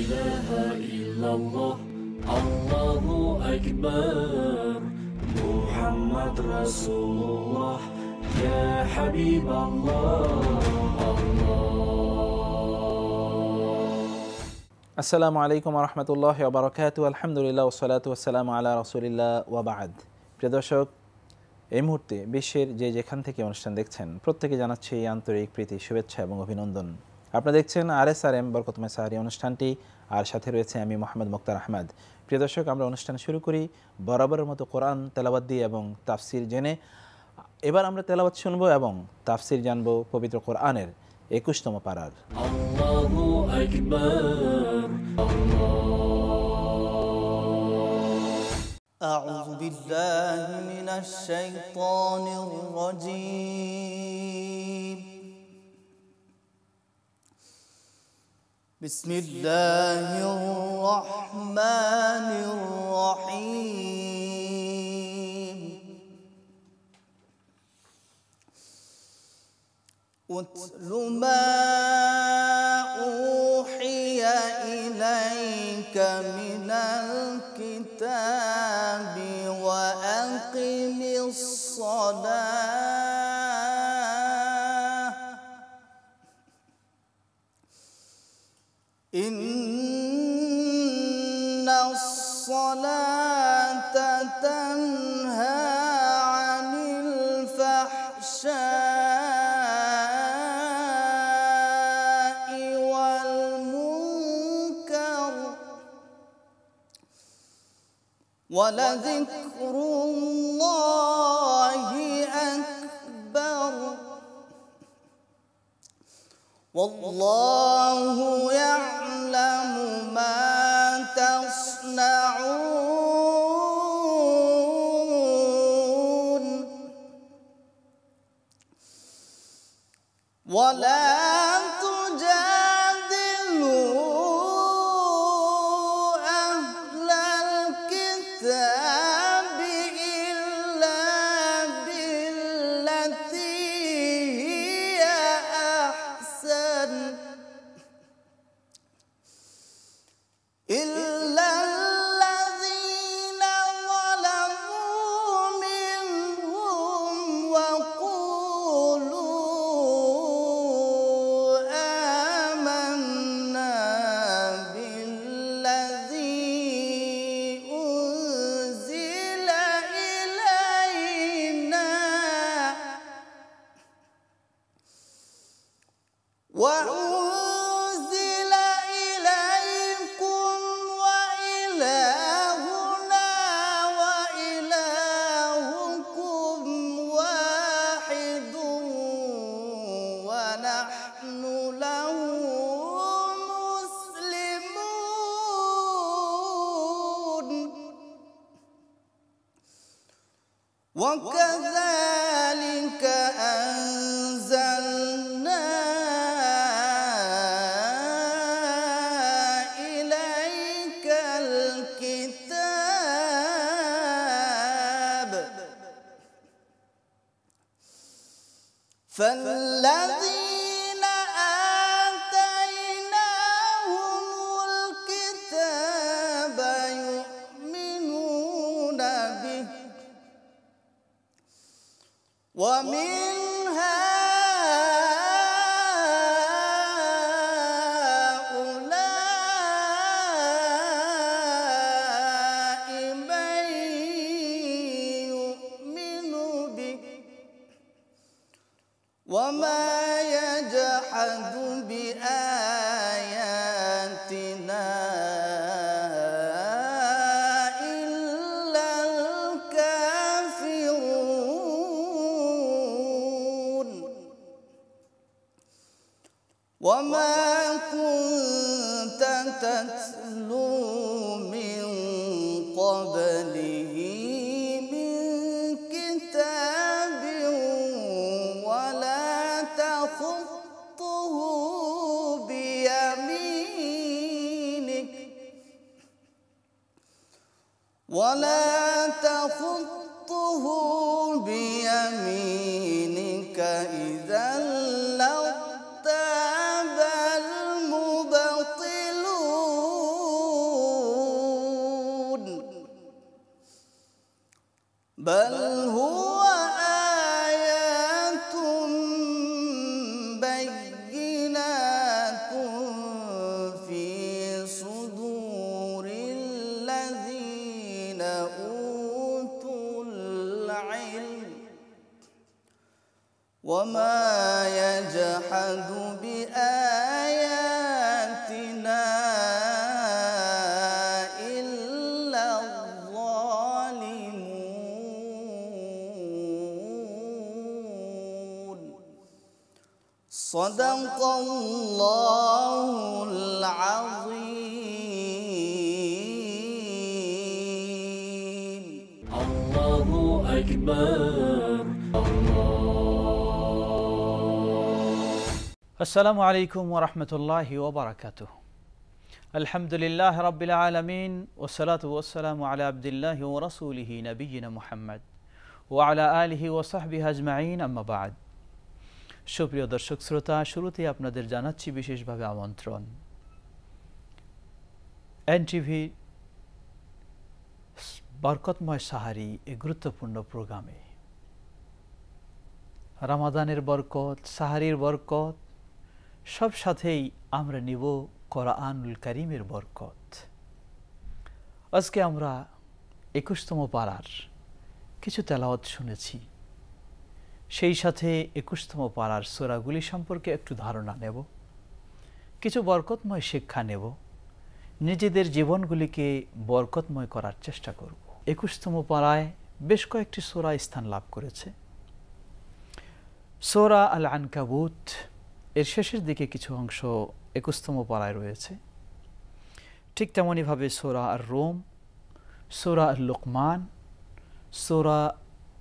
ilaha illallah, Allahu akbar, Muhammad Rasulullah, ya Habiballah. আসসালামু আলাইকুম ওয়া রাহমাতুল্লাহি ওয়া বারাকাতুহু। আলহামদুলিল্লাহ ওয়াসসালাতু ওয়াসসালামু আলা রাসূলিল্লাহ ওয়া বা'দ। প্রিয় দর্শক, এই মুহূর্তে বিশ্বের যেখান থেকে অনুষ্ঠান দেখছেন প্রত্যেকে জানাচ্ছি আন্তরিক প্রীতি, শুভেচ্ছা এবং অভিনন্দন। আপনারা দেখছেন RSRM বরকতময় সাহারি অনুষ্ঠানটি, আর সাথে রয়েছে আমি মোহাম্মদ মুক্তার আহমদ। প্রিয় দর্শক, আমরা অনুষ্ঠান শুরু করি বরাবরের মতো কোরআন তেলাওয়াত দিয়ে এবং তাফসির জেনে। এবার আমরা তেলাওয়াত শুনব এবং তাফসির জানব পবিত্র কোরআনের 21তম পারার। আল্লাহু আকবার, أعوذ بالله من الشيطان الرجيم. بسم الله الرحمن الرحيم. اتل ما أوحي إليك من الكتاب وأقم الصلاة إن الصلاة تنهى عن الفحشاء والمنكر ولذكر الله أكبر والله يعلم ما تصنعون ولا تجادلوا أهل الكتاب إلا بالتي هي أحسن إلا الذين ظلموا منهم وقولوا آمنا بالذي أنزل إلينا وأنزل إليكم وإلهنا وإلهكم واحد ونحن له مسلمون وكذلك أنزلنا إليك الكتاب فالذين آتيناهم الكتاب يؤمنون به ومن هؤلاء من يؤمن به وما يجحد بآياتنا إلا الكافرون وما كنت تتلو من قبله من كتاب ولا تخطه بيمينك إذا لارتاب المبطلون بل هو آيات بينات في صدور الذين أوتوا العلم وما يجحد بآياتنا إلا الظالمون صدق الله العظيم الله أكبر السلام عليكم ورحمة الله وبركاته الحمد لله رب العالمين والصلاة والسلام على عبد الله ورسوله نبينا محمد وعلى آله وصحبه أجمعين أما بعد সুপ্রিয় দর্শক শ্রোতা শুরুতে আপনাদের জানাচ্ছি বিশেষভাবে আমন্ত্রণ এনটিভি বরকতময় সাহারি এই গুরুত্বপূর্ণ প্রোগ্রামে রমাদানের বরকত সাহারির বরকত সব সাথেই আমরা নিব কোরআনুল কারীমের বরকত আজকে আমরা ২১তম পারার কিছু তেলাওয়াত শুনেছি সেই সাথে ২১তম পারার সূরাগুলি সম্পর্কে একটু ধারণা নেব কিছু বরকতময় শিক্ষা নেব নিজেদের জীবনগুলিকে বরকতময় করার চেষ্টা করব ২১তম পারায় বেশ কয়েকটি সূরা স্থান লাভ করেছে সূরা আল আনকাবুত এর শেষের দিকে কিছু অংশ ২১তম পারায় রয়েছে ঠিক তেমনইভাবে সূরা আর রোম সূরা আল লুকমান সূরা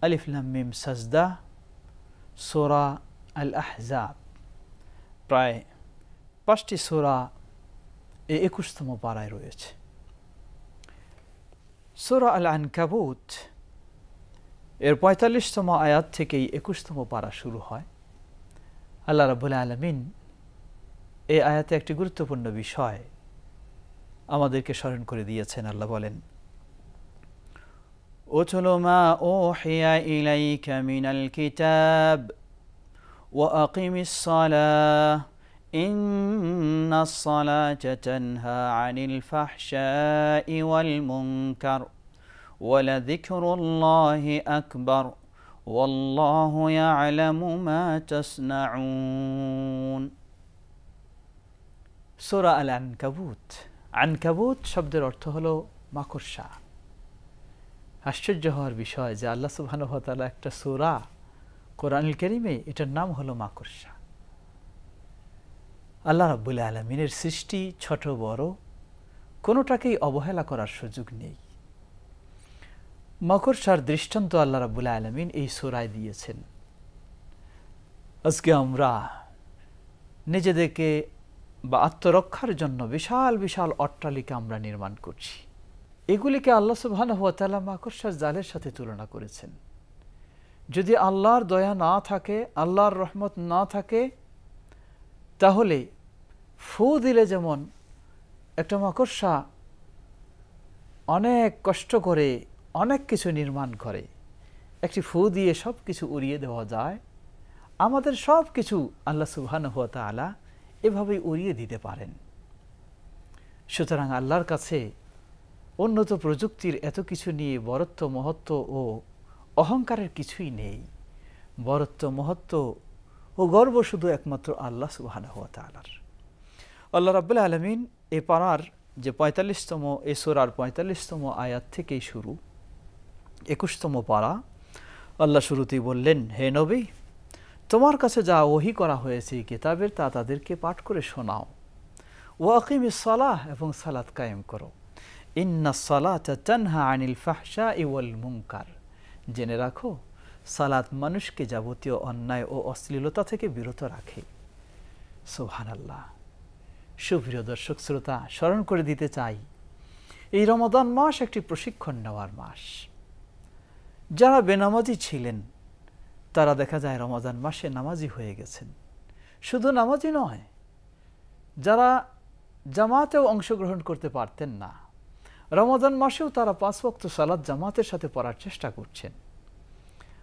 আলিফ লাম মিম সাজদা সূরা আল আহজাব প্রায় ৫টি সূরা এই ২১তম পারায় রয়েছে সূরা আল আনকাবুত এর ৪৫তম আয়াত থেকেই ২১তম পারা শুরু হয় আল্লাহ রাব্বুল আলামিন এই আয়াতে একটি গুরুত্বপূর্ণ বিষয় আমাদেরকে স্মরণ করে দিয়েছেন আল্লাহ বলেন উতলু মা উহিয়া ইলাইকা মিনাল কিতাব ওয়া আকিমিস সালাহ ইন্নাস সালাতা তানহা আনিল ফাহশাই ওয়াল মুনকার ওয়া লাযিকরুল্লাহি আকবার ওয়াল্লাহু ইয়ালামু মা তাসনাউন সূরা আল আনকাবুত আনকাবুত শব্দের অর্থ হলো মাকড়সা আশ্চর্য হওয়ার বিষয় যে আল্লাহ সুবহানাহু ওয়া তাআলা একটা সূরা কোরআনুল কারীমে এটার নাম হলো মাকড়সা আল্লাহ রাব্বুল আলামিনের সৃষ্টি ছোট বড় কোনোটাকেই অবহেলা করার সুযোগ নেই মাকড়সার দৃষ্টান্ত আল্লাহ রাব্বুল আলামিন এই সূরায় দিয়েছেন আজকে আমরা নিজেদেরকে বা আত্মরক্ষার জন্য বিশাল বিশাল অট্টালিকা আমরা নির্মাণ করছি এগুলিকে আল্লাহ সুবহানাহু ওয়া তাআলা মাকড়সার জালের সাথে তুলনা করেছেন যদি আল্লাহর দয়া না থাকে আল্লাহর রহমত না থাকে তাহলে ফু দিলে যেমন একটা মাকড়সা অনেক কষ্ট করে অনেক কিছু নির্মাণ করে একটি ফু দিয়ে সব কিছু উড়িয়ে দেওয়া যায় আমাদের সব কিছু আল্লাহ সুবহানাহু ওয়া তাআলা এভাবেই উড়িয়ে দিতে পারেন সুতরাং আল্লাহর কাছে উন্নত প্রযুক্তির এত কিছু নিয়ে বরত্ব মহত্ব ও অহংকারের কিছুই নেই বরত্ব মহত্ব ও গর্ব শুধু একমাত্র আল্লাহ সুবহানাহু ওয়া তাআলার আল্লাহ রাব্বুল আলামিন এই পারার যে ৪৫তম এই সূরার ৪৫তম আয়াত থেকেই শুরু ২১তম পারা আল্লাহ শুরুতেই বললেন হে নবী তোমার কাছে যা ওহী করা হয়েছে কিতাবের তা তাদেরকে পাঠ করে শোনাও ওয়া আকিমিস সালাহ এবং সালাত কায়েম করো ইন্নাস সালাতা তানহা আনিল ফাহশাই ওয়াল মুনকার জেনে রাখো সালাত মানুষকে যাবতীয় অন্যায় ও অশ্লীলতা থেকে বিরত রাখে সুবহানাল্লাহ সুপ্রিয় দর্শক শ্রোতা স্মরণ করে দিতে চাই এই রমাদান মাস একটি প্রশিক্ষণ নেওয়ার মাস যারা বেনামাজি ছিলেন তারা দেখা যায় রমাদান মাসে নামাজি হয়ে গেছেন শুধু নামাজি নয় যারা জামাতেও অংশগ্রহণ করতে পারতেন না রমাদান মাসেও তারা ৫ ওয়াক্ত সালাত জামাতের সাথে পড়ার চেষ্টা করছেন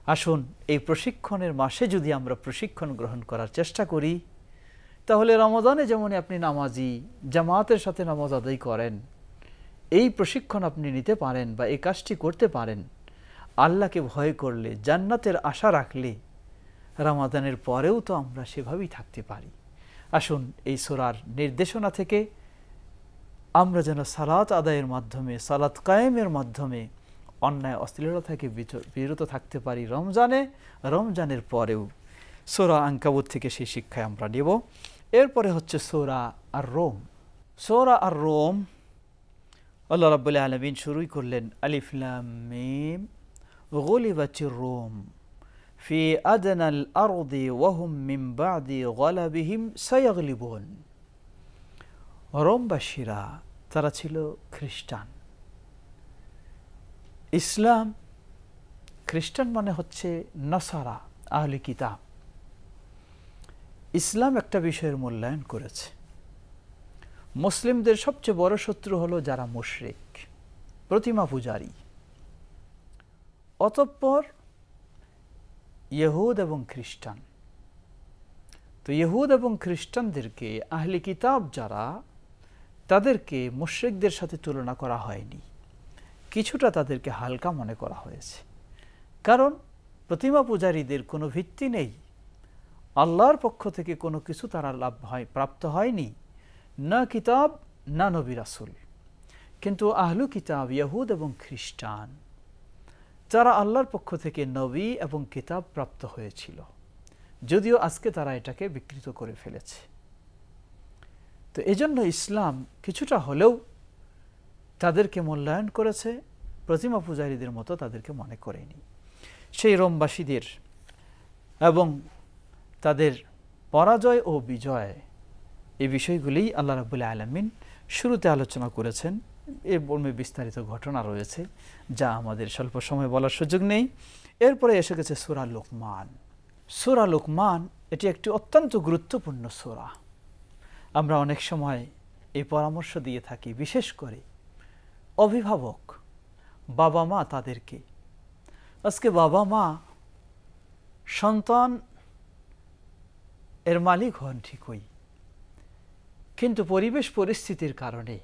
আসুন এই প্রশিক্ষণের মাসে যদি আমরা প্রশিক্ষণ গ্রহণ করার চেষ্টা করি, তাহলে রমাদানে যেমন আপনি নামাজি জামাতের সাথে নামাজ আদায় করেন, এই প্রশিক্ষণ আপনি নিতে পারেন বা এই কাজটি করতে পারেন। আল্লাহকে ভয় করলে, জান্নাতের আশা রাখলে রমাদানের পরেও তো আমরা সেভাবেই থাকতে পারি। আসুন এই সূরার নির্দেশনা থেকে আমরা যেন সালাত আদায়ের মাধ্যমে, সালাত কায়েমের মাধ্যমে অন্যায় অশ্লীলতা থেকে বিরত থাকতে পারি রমজানের পরেও। সূরা আনকাবুত থেকে সেই শিক্ষায় আমরা নেব। এরপরে হচ্ছে সূরা আর রোম। সূরা আর রোম আল্লাহ রাব্বুল আলামিন শুরুই করলেন আলিফ লাম মিম গুলিবাতির রোম ফি আদনাল আরদি ওয়া হুম মিন বাদি গালাবিহিম সায়াগলিবুন। রোমবাসীরা তারা ছিল খ্রিস্টান। ইসলাম, খ্রিস্টান মানে হচ্ছে নাসারা, আহলে কিতাব। ইসলাম একটা বিষয়ের মূল্যায়ন করেছে। মুসলিমদের সবচেয়ে বড় শত্রু হলো যারা মুশরিক, প্রতিমা পূজারী। অতঃপর ইহুদ এবং খ্রিস্টান। তো ইহুদ এবং খ্রিস্টানদেরকে, আহলে কিতাব যারা, তাদেরকে মুশরিকদের সাথে তুলনা করা হয়নি, কিছুটা তাদেরকে হালকা মনে করা হয়েছে। কারণ প্রতিমা পূজারীদের কোনো ভিত্তি নেই, আল্লাহর পক্ষ থেকে কোনো কিছু তারা প্রাপ্ত হয়নি, না কিতাব না নবী রাসূল। কিন্তু আহলু কিতাব ইহুদ এবং খ্রিস্টান যারা আল্লাহর পক্ষ থেকে নবী এবং কিতাব প্রাপ্ত হয়েছিল, যদিও আজকে তারা এটাকে বিকৃত করে ফেলেছে। তো এজন্য ইসলাম কিছুটা হলেও তাদেরকে মূল্যায়ন করেছে, প্রতিমা পূজারীদের মতো তাদেরকে মনে করেনি। সেই রোমবাসীদের এবং তাদের পরাজয় ও বিজয়, এই বিষয়গুলি আল্লাহ রাব্বুল আলামিন শুরুতে আলোচনা করেছেন। এর মর্মে বিস্তারিত ঘটনা রয়েছে যা আমাদের স্বল্প সময় বলার সুযোগ নেই। এরপরে এসে গেছে সূরা লোকমান। সূরা লোকমান এটি একটি অত্যন্ত গুরুত্বপূর্ণ সূরা। আমরা অনেক সময় এই পরামর্শ দিয়ে থাকি, বিশেষ করে অভিভাবক, বাবা মা তাদেরকে। আজকে বাবা মা সন্তান এর মালিক হন ঠিকই, কিন্তু পরিবেশ পরিস্থিতির কারণে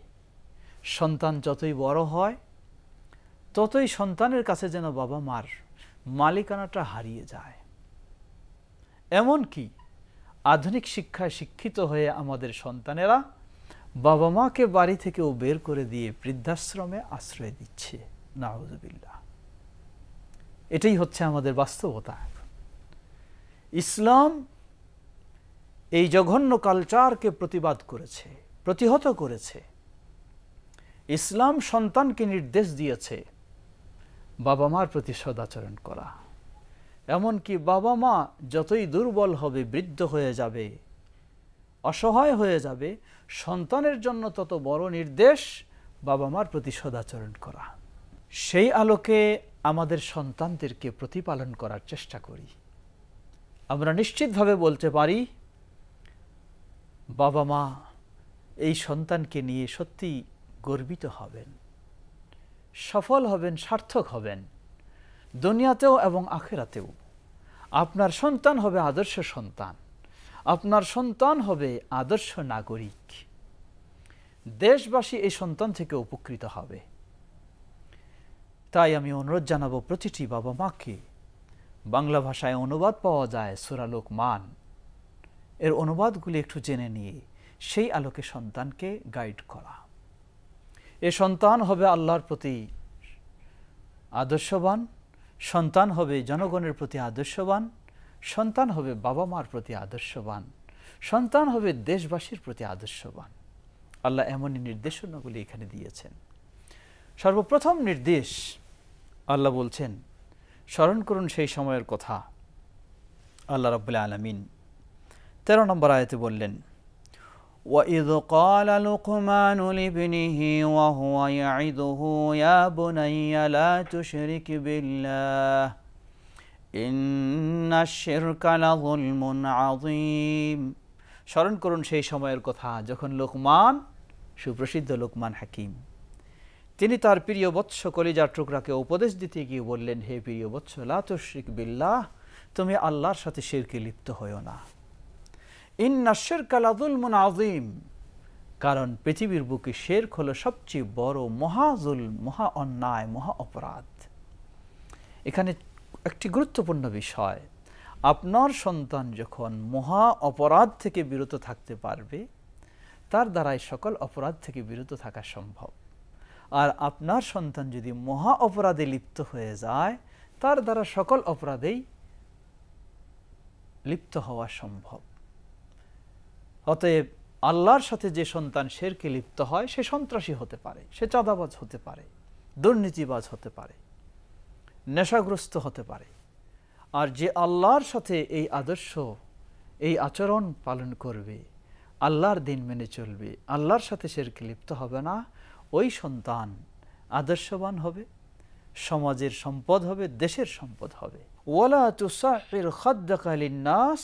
সন্তান যতই বড় হয় ততই সন্তানের কাছে যেন বাবা মার মালিকানাটা হারিয়ে যায়। এমনকি আধুনিক শিক্ষায় শিক্ষিত হয়ে আমাদের সন্তানেরা বাবা মাকে বাড়ি থেকেও বের করে দিয়ে বৃদ্ধাশ্রমে আশ্রয় দিচ্ছে। নাউযুবিল্লাহ। এটাই হচ্ছে আমাদের বাস্তবতা। ইসলাম এই জঘন্য কালচারকে প্রতিবাদ করেছে, প্রতিহত করেছে। ইসলাম সন্তানকে নির্দেশ দিয়েছে বাবা মার প্রতি সদাচরণ করা। এমনকি বাবা মা যতই দুর্বল হবে, বৃদ্ধ হয়ে যাবে, অসহায় হয়ে যাবে, সন্তানের জন্য তত বড় নির্দেশ বাবা মার প্রতি সদাচরণ করা। সেই আলোকে আমাদের সন্তানদেরকে প্রতিপালন করার চেষ্টা করি। আমরা নিশ্চিতভাবে বলতে পারি বাবা মা এই সন্তানকে নিয়ে সত্যি গর্বিত হবেন, সফল হবেন, সার্থক হবেন দুনিয়াতেও এবং আখিরাতেও। আপনার সন্তান হবে আদর্শ সন্তান, আপনার সন্তান হবে আদর্শ নাগরিক। দেশবাসী এই সন্তান থেকে উপকৃত হবে। তাই আমি অনুরোধ জানাবো প্রতিটি বাবা মাকে, বাংলা ভাষায় অনুবাদ পাওয়া যায় সূরা লোকমান, এর অনুবাদগুলি একটু জেনে নিয়ে সেই আলোকে সন্তানকে গাইড করা। এ সন্তান হবে আল্লাহর প্রতি আদর্শবান, সন্তান হবে জনগণের প্রতি আদর্শবান, সন্তান হবে বাবা মার প্রতি আদর্শবান, সন্তান হবে দেশবাসীর প্রতি আদর্শবান। আল্লাহ এমনই নির্দেশনাগুলি এখানে দিয়েছেন। সর্বপ্রথম নির্দেশ আল্লাহ বলছেন, স্মরণ করুন সেই সময়ের কথা। আল্লাহ রাব্বুল আলামিন 13 নম্বর আয়াতে বললেন, وَإِذْ قَالَ لُقْمَانُ لِابْنِهِ وَهُوَ يَعِظُهُ يَا بُنَيَّ لَا تُشْرِكْ بِاللَّهِ إِنَّ الشِّرْكَ لَظُلْمٌ عَظِيمٌ। স্মরণ করুন সেই সময়ের কথা যখন লোকমান, সুপ্রসিদ্ধ লোকমান হাকিম, তিনি তার প্রিয় বৎস কলিজার টুকরাকে উপদেশ দিতে গিয়ে বললেন, হে প্রিয় বৎস, লা তুশরিক বিল্লাহ, তুমি আল্লাহর সাথে শিরকে লিপ্ত হইও না। ইন্না শিরকা লাযুলমুন আযীম, কারণ পৃথিবীর বুকে শিরক হলো সবচেয়ে বড় মহাজুলম, মহা অন্যায়, মহা অপরাধ। এখানে একটি গুরুত্বপূর্ণ বিষয়, আপনার সন্তান যখন মহা অপরাধ থেকে বিরত থাকতে পারবে, তার দ্বারাই সকল অপরাধ থেকে বিরত থাকা সম্ভব। আর আপনার সন্তান যদি মহা অপরাধে লিপ্ত হয়ে যায়, তার দ্বারা সকল অপরাধেই লিপ্ত হওয়া সম্ভব। অতএব আল্লাহর সাথে যে সন্তান শিরকে লিপ্ত হয়, সে সন্ত্রাসী হতে পারে, সে চাঁদাবাজ হতে পারে, দুর্নীতিবাজ হতে পারে, নেশাগ্রস্ত হতে পারে। আর যে আল্লাহর সাথে এই আদর্শ, এই আচরণ পালন করবে, আল্লাহর দিন মেনে চলবে, আল্লাহর সাথে শিরকে লিপ্ত হবে না, ওই সন্তান আদর্শবান হবে, সমাজের সম্পদ হবে, দেশের সম্পদ হবে। ওয়ালা তুসাহির খাদ্দাকা লিন্নাস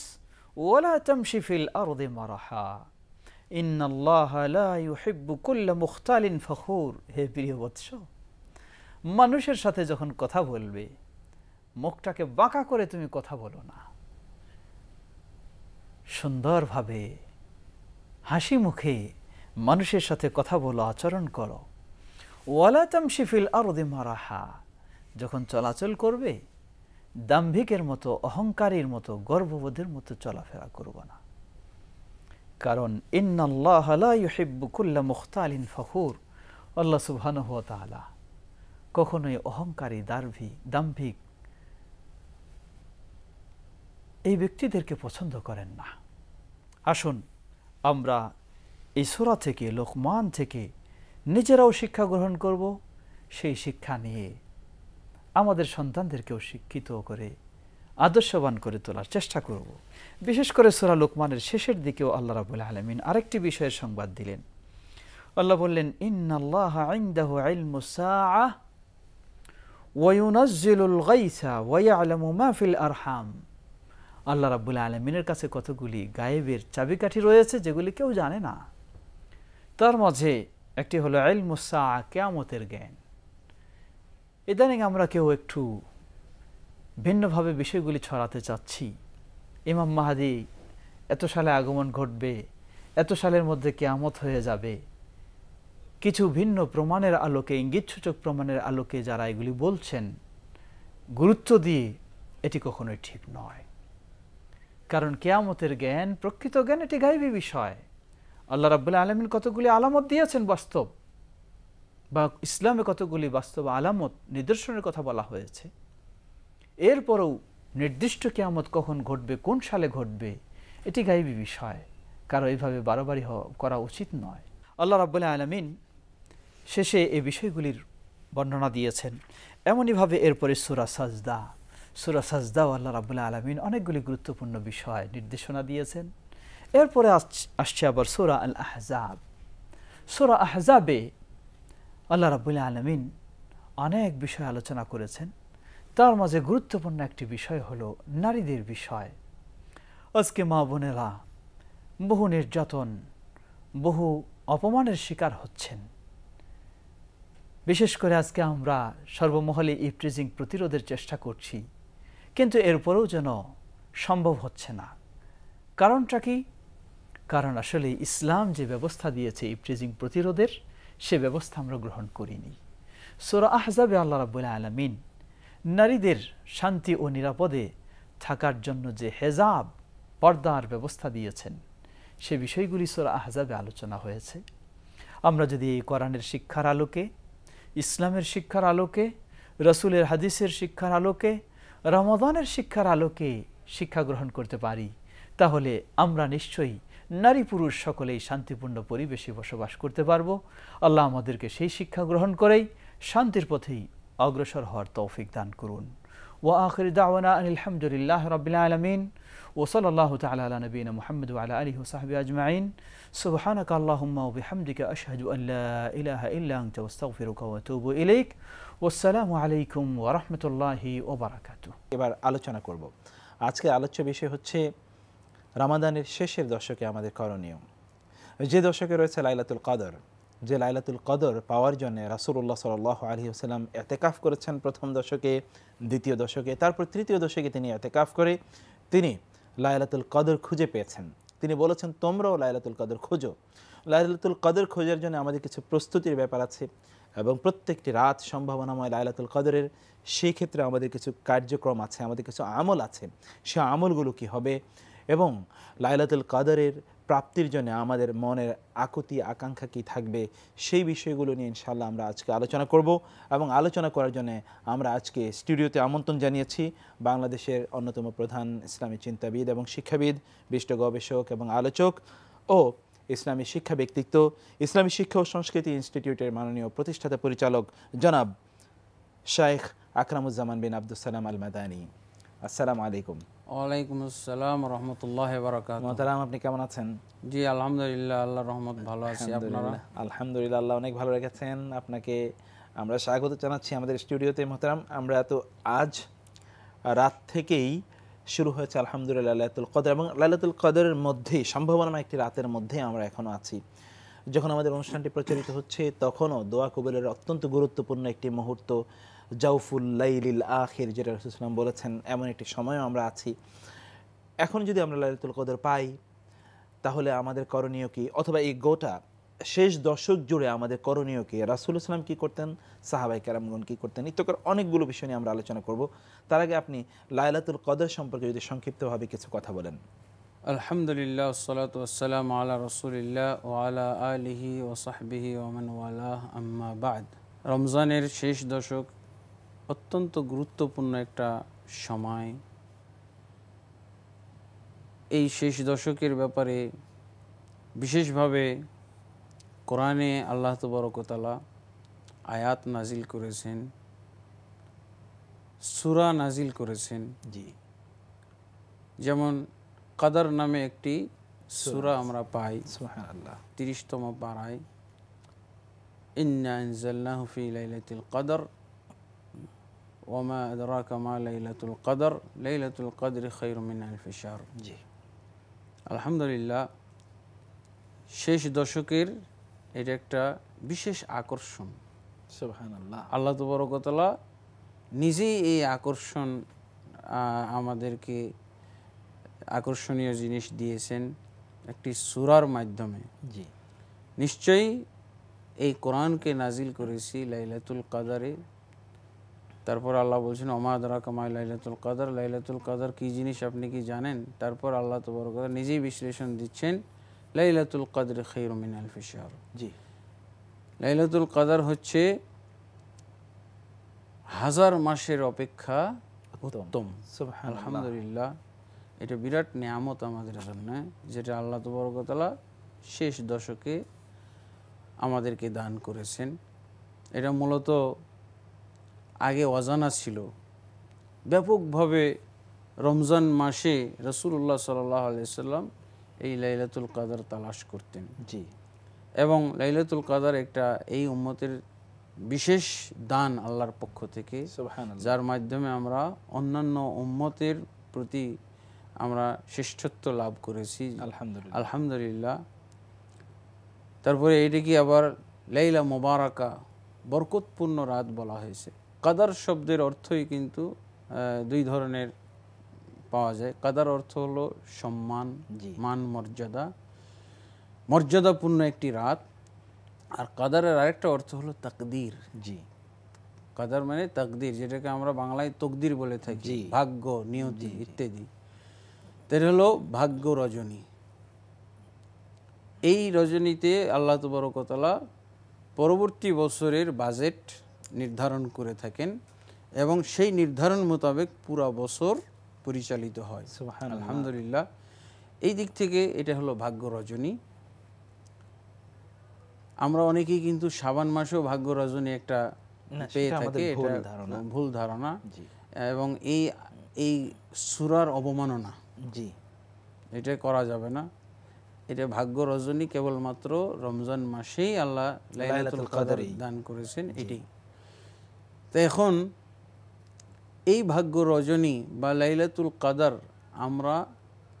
ওয়ালা তামশি ফিল আরদি মারাহা ইন্নাল্লাহা লা ইউহিব্বু কুল্লা মুখতালিন ফখুর। হে প্রিয় বৎস, মানুষের সাথে যখন কথা বলবে, মুখটাকে বাঁকা করে তুমি কথা বলো না, সুন্দরভাবে হাসি মুখে মানুষের সাথে কথা বলো, আচরণ করো। ওয়ালা তামশি ফিল আরদি মারাহা, যখন চলাচল করবে দাম্ভিকের মতো, অহংকারীর মতো, গর্ববোধের মতো চলাফেরা করব না। কারণ ইন্নাল্লাহা লা ইউহিব্বু কুল্লা মুখতালিন ফখুর, আল্লাহ সুবহানাহু ওয়া তাআলা কখনোই অহংকারী, দাম্ভিক এই ব্যক্তিদেরকে পছন্দ করেন না। আসুন আমরা এই সূরা থেকে, লোকমান থেকে নিজেরাও শিক্ষা গ্রহণ করব, সেই শিক্ষা নিয়ে আমাদের সন্তানদেরকেও শিক্ষিত করে আদর্শবান করে তোলার চেষ্টা করব। বিশেষ করে সূরা লোকমানের শেষের দিকেও আল্লাহ রাব্বুল আলামিন আরেকটি বিষয়ের সংবাদ দিলেন। আল্লাহ বললেন, ইন্নাল্লাহা ইনদাহু ইলমুস সাআহ ওয়া ইউনাজ্জিলুল গায়সা ওয়া ইয়ালামু মা ফিল আরহাম। আল্লাহ রাব্বুল আলামিনের কাছে কতগুলি গায়েবের চাবিকাঠি রয়েছে যেগুলি কেউ জানে না। তার মাঝে একটি হলো ইলমুস সাআহ, কিয়ামতের জ্ঞান। ইদানিং আমরা কেউ একটু ভিন্নভাবে বিষয়গুলি ছড়াতে চাচ্ছি। ইমাম মাহদী এত সালে আগমন ঘটবে, এত সালের মধ্যে কিয়ামত হয়ে যাবে। কিছু ভিন্ন প্রমাণের আলোকে, ইঙ্গিতসূচক প্রমাণের আলোকে যারা এগুলি বলছেন, গুরুত্ব দিয়ে, এটি কখনোই ঠিক নয়। কারণ কিয়ামতের জ্ঞান, প্রকৃত জ্ঞান, এটি গায়বী বিষয়। আল্লাহ রাব্বুল আলামিন কতগুলি আলামত দিয়েছেন বাস্তব, বা ইসলামে কতগুলি বাস্তব আলামত, নিদর্শনের কথা বলা হয়েছে। এরপরেও নির্দিষ্ট কিয়ামত কখন ঘটবে, কোন সালে ঘটবে, এটি গায়বী বিষয়। কারণ এইভাবে বাড়াবাড়ি করা উচিত নয়। আল্লাহ রাব্বুল আলামিন শেষে এই বিষয়গুলির বর্ণনা দিয়েছেন। এমনইভাবে এরপরে সূরা সাজদাও আল্লাহ রাব্বুল আলামিন অনেকগুলি গুরুত্বপূর্ণ বিষয় নির্দেশনা দিয়েছেন। এরপরে আসছে আবার সূরা আল আহজাব। সূরা আহজাবে আল্লাহ রাব্বুল আলামিন অনেক বিষয় আলোচনা করেছেন। তার মাঝে গুরুত্বপূর্ণ একটি বিষয় হলো নারীদের বিষয়। আজকে মা বোনেরা বহু নির্যাতন, বহু অপমানের শিকার হচ্ছেন। বিশেষ করে আজকে আমরা সর্বমহলে ইভটিজিং প্রতিরোধের চেষ্টা করছি, কিন্তু এরপরেও যেন সম্ভব হচ্ছে না। কারণটা কি? কারণ আসলে ইসলাম যে ব্যবস্থা দিয়েছে ইভটিজিং প্রতিরোধের, সে ব্যবস্থা আমরা গ্রহণ করিনি। সূরা আহজাবে আল্লাহ রাব্বুল আলামিন নারীদের শান্তি ও নিরাপদে থাকার জন্য যে হেজাব, পর্দার ব্যবস্থা দিয়েছেন, সে বিষয়গুলি সূরা আহজাবে আলোচনা হয়েছে। আমরা যদি এই কোরআনের শিক্ষার আলোকে, ইসলামের শিক্ষার আলোকে, রাসূলের হাদিসের শিক্ষার আলোকে, রমাদানের শিক্ষার আলোকে শিক্ষা গ্রহণ করতে পারি, তাহলে আমরা নিশ্চয়ই নারী পুরুষ সকলেই শান্তিপূর্ণ পরিবেশে বসবাস করতে পারব। আল্লাহ আমাদেরকে সেই শিক্ষা গ্রহণ করেই শান্তির পথেই অগ্রসর হওয়ার তৌফিক দান করুন। ওয়া আখির দাওয়ানা আনিল হামদুলিল্লাহি রাব্বিল আলামিন ওয়া সাল্লাল্লাহু তাআলা আলা নবিয়িনা মুহাম্মদ ওয়া আলা আলিহি ওয়া সাহবিহি আজমাইন। সুবহানাকা আল্লাহুম্মা ওয়া বিহামদিকা আশহাদু আন লা ইলাহা ইল্লা আনতা আস্তাগফিরুকা ওয়া আতুবু ইলাইক। ওয়াসসালামু আলাইকুম ওয়া রাহমাতুল্লাহি ওয়া বারাকাতুহু। এবার আলোচনা করব। আজকের আলোচ্য বিষয় হচ্ছে রমাদানের শেষের দশকে আমাদের করণীয়। যে দশকে রয়েছে লাইলাতুল কদর, যে লাইলাতুল কদর পাওয়ার জন্য রাসূলুল্লাহ সাল্লাল্লাহু আলাইহি ওয়াসাল্লাম ইতিকাফ করেছেন প্রথম দশকে, দ্বিতীয় দশকে, তারপর তৃতীয় দশকে তিনি ইতিকাফ করে তিনি লাইলাতুল কদর খুঁজে পেয়েছেন। তিনি বলেছেন তোমরাও লাইলাতুল কদর খোঁজো। লাইলাতুল কদর খোঁজার জন্য আমাদের কিছু প্রস্তুতির ব্যাপার আছে এবং প্রত্যেকটি রাত সম্ভাবনাময় লাইলাতুল কদরের, সেই ক্ষেত্রে আমাদের কিছু কার্যক্রম আছে, আমাদের কিছু আমল আছে। সে আমলগুলো কি হবে এবং লাইলাতুল কদরের প্রাপ্তির জন্য আমাদের মনের আকুতি আকাঙ্ক্ষা কী থাকবে, সেই বিষয়গুলো নিয়ে ইনশাআল্লাহ আমরা আজকে আলোচনা করব। এবং আলোচনা করার জন্য আমরা আজকে স্টুডিওতে আমন্ত্রণ জানিয়েছি বাংলাদেশের অন্যতম প্রধান ইসলামী চিন্তাবিদ এবং শিক্ষাবিদ, বিশিষ্ট গবেষক এবং আলোচক ও ইসলামী শিক্ষা ব্যক্তিত্ব, ইসলামী শিক্ষা ও সংস্কৃতি ইনস্টিটিউটের মাননীয় প্রতিষ্ঠাতা পরিচালক জনাব শাইখ আকরামুজ্জামান বিন আব্দুস সালাম আল মাদানী। আসসালামু আলাইকুম। ওয়ালাইকুম আসসালাম ওয়া রাহমাতুল্লাহি ওয়া বারাকাতুহু। মোহতারাম, আপনি কেমন আছেন? জি আলহামদুলিল্লাহ, আল্লাহর রহমত ভালো আছি। আপনারা? আলহামদুলিল্লাহ, আল্লাহ অনেক ভালো রেখেছেন। আপনাকে আমরা স্বাগত জানাচ্ছি আমাদের স্টুডিওতে। মোহতারাম, আমরা তো আজ রাত থেকেই শুরু হয়েছে আলহামদুলিল্লাহ লাইলাতুল কদর, এবং লাইলাতুল কদরের মধ্যেই সম্ভাবনা একটি রাতের মধ্যে আমরা এখনও আছি। যখন আমাদের অনুষ্ঠানটি প্রচারিত হচ্ছে তখনও দোয়া কবুলের অত্যন্ত গুরুত্বপূর্ণ একটি মুহূর্ত, জাউফুল লাইলিল আখির, যেটা রাসূল সাল্লাল্লাহু আলাইহি ওয়াসাল্লাম বলেছেন, এমন একটি সময়ও আমরা আছি। এখন যদি আমরা লাইলাতুল কদর পাই তাহলে আমাদের করণীয় কি, অথবা এই গোটা শেষ দশক জুড়ে আমাদের করণীয় কি, রাসূল সাল্লাল্লাহু আলাইহি ওয়াসাল্লাম কী করতেন, সাহাবায়ে কেরামগণ কী করতেন, ইত্যাদি অনেকগুলো বিষয় নিয়ে আমরা আলোচনা করব। তার আগে আপনি লাইলাতুল কদর সম্পর্কে যদি সংক্ষিপ্তভাবে কিছু কথা বলেন। আলহামদুলিল্লাহ, ওয়াসসালাতু ওয়াসসালামু আলা রাসূলিল্লাহ ওয়া আলা আলিহি ওয়া সাহবিহি ওয়া মান ওয়ালাহ, আম্মা বা'দ। রমজানের শেষ দশক অত্যন্ত গুরুত্বপূর্ণ একটা সময়। এই শেষ দশকের ব্যাপারে বিশেষভাবে কোরআনে আল্লাহ তাবারক ওয়া তাআলা আয়াত নাজিল করেছেন, সূরা নাজিল করেছেন। জি, যেমন কদর নামে একটি সূরা আমরা পাই সুবহানাল্লাহ 30তম পারায়, ইন্না আনজালনাহু ফি লাইলাতিল কদর ওয়া মা আদরাকা মা লাইলাতুল কদর লাইলাতুল কদরি খায়রুম মিন আলফি শাহর। জি, আলহামদুলিল্লাহ, শেষ দশকের এটা একটা বিশেষ আকর্ষণ। সুবহানাল্লাহ, আল্লাহ তাবারক ওয়া তাআলা নিজেই এই আকর্ষণ আমাদেরকে আকর্ষণীয় জিনিস দিয়েছেন একটি সূরার মাধ্যমে। জি, নিশ্চয়ই এই কোরআনকে নাজিল করেছি লাইলাতুল কদরে। তারপর আল্লাহ বলছেন ওমা আদরাকা মা লাইলাতুল কদর, লাইলাতুল কদর কী জিনিস আপনি কি জানেন? তারপর আল্লাহ তাবারক ওয়া তাআলা নিজেই বিশ্লেষণ দিচ্ছেন, লাইলাতুল কদর খায়রুম মিন আলফি শাহর। জি, লাইলাতুল কদর হচ্ছে হাজার মাসের অপেক্ষা উত্তম। সুবহানাল্লাহ, আলহামদুলিল্লাহ, এটা বিরাট নিয়ামত আমাদের জন্য, যেটা আল্লাহ তাবারক ওয়া তাআলা শেষ দশকে আমাদেরকে দান করেছেন। এটা মূলত আগে অজানা ছিল। ব্যাপকভাবে রমজান মাসে রাসূলুল্লাহ সাল্লাল্লাহু আলাইহি সাল্লাম এই লাইলাতুল কদর তালাশ করতেন। জি, এবং লাইলাতুল কদর একটা এই উম্মতের বিশেষ দান আল্লাহর পক্ষ থেকে, সুবহানাল্লাহ, যার মাধ্যমে আমরা অন্যান্য উম্মতের প্রতি আমরা শ্রেষ্ঠত্ব লাভ করেছি। আলহামদুলিল্লাহ, আলহামদুলিল্লাহ। তারপরে এইটাকে আবার লাইলা মুবারাকা, বরকতপূর্ণ রাত বলা হয়েছে। কদর শব্দের অর্থই কিন্তু দুই ধরনের পাওয়া যায়। কদর অর্থ হলো সম্মান, মান, মর্যাদা, মর্যাদাপূর্ণ একটি রাত। আর কদরের আরেকটা অর্থ হলো তাকদীর। জি, কদর মানে তাকদীর, যেটাকে আমরা বাংলায় তকদির বলে থাকি, ভাগ্য, নিয়তি ইত্যাদি। তার হলো ভাগ্য রজনী। এই রজনীতে আল্লাহ তাবারক ওয়া তাআলা পরবর্তী বছরের বাজেট নির্ধারণ করে থাকেন এবং সেই নির্ধারণ মোতাবেক পুরা বছর পরিচালিত হয়। সুবহানাল্লাহ, আলহামদুলিল্লাহ, এই দিক থেকে এটা হলো ভাগ্য রজনী। আমরা অনেকেই কিন্তু শাবান মাসেও ভাগ্য রজনী একটা পেয়ে থাকে, এটা ভুল ধারণা এবং এই সূরার অবমাননা। জি, এটা করা যাবে না। এটা ভাগ্য রজনী কেবলমাত্র রমজান মাসেই আল্লাহ লাইলাতুল কদর দান করেছেন, এটাই। তো এখন এই ভাগ্য রজনী বা লাইলাতুল কদর আমরা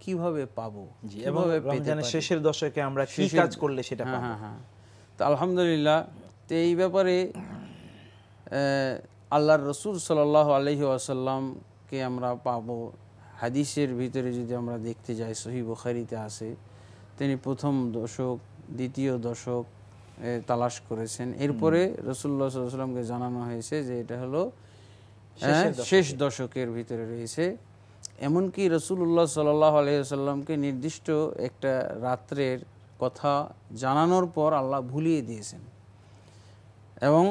কিভাবে পাবো, এবং রমজানের শেষের দশকে আমরা কি কাজ করলে সেটা পাবো? হ্যাঁ হ্যাঁ, তো আলহামদুলিল্লাহ, তো এই ব্যাপারে আল্লাহর রসুল সাল্লাল্লাহু আলাইহি ওয়াসাল্লামকে আমরা পাবো হাদিসের ভিতরে। যদি আমরা দেখতে যাই, সহিহ বুখারীতে আছে, তিনি প্রথম দশক, দ্বিতীয় দশক তালাশ করেছেন। এরপরে রাসূলুল্লাহ সাল্লাল্লাহু আলাইহি ওয়াসাল্লামকে জানানো হয়েছে যে এটা হলো শেষ দশকের ভিতরে রয়েছে। এমনকি রাসূলুল্লাহ সাল্লাল্লাহু আলাইহি ওয়াসাল্লামকে নির্দিষ্ট একটা রাত্রের কথা জানানোর পর আল্লাহ ভুলিয়ে দিয়েছেন, এবং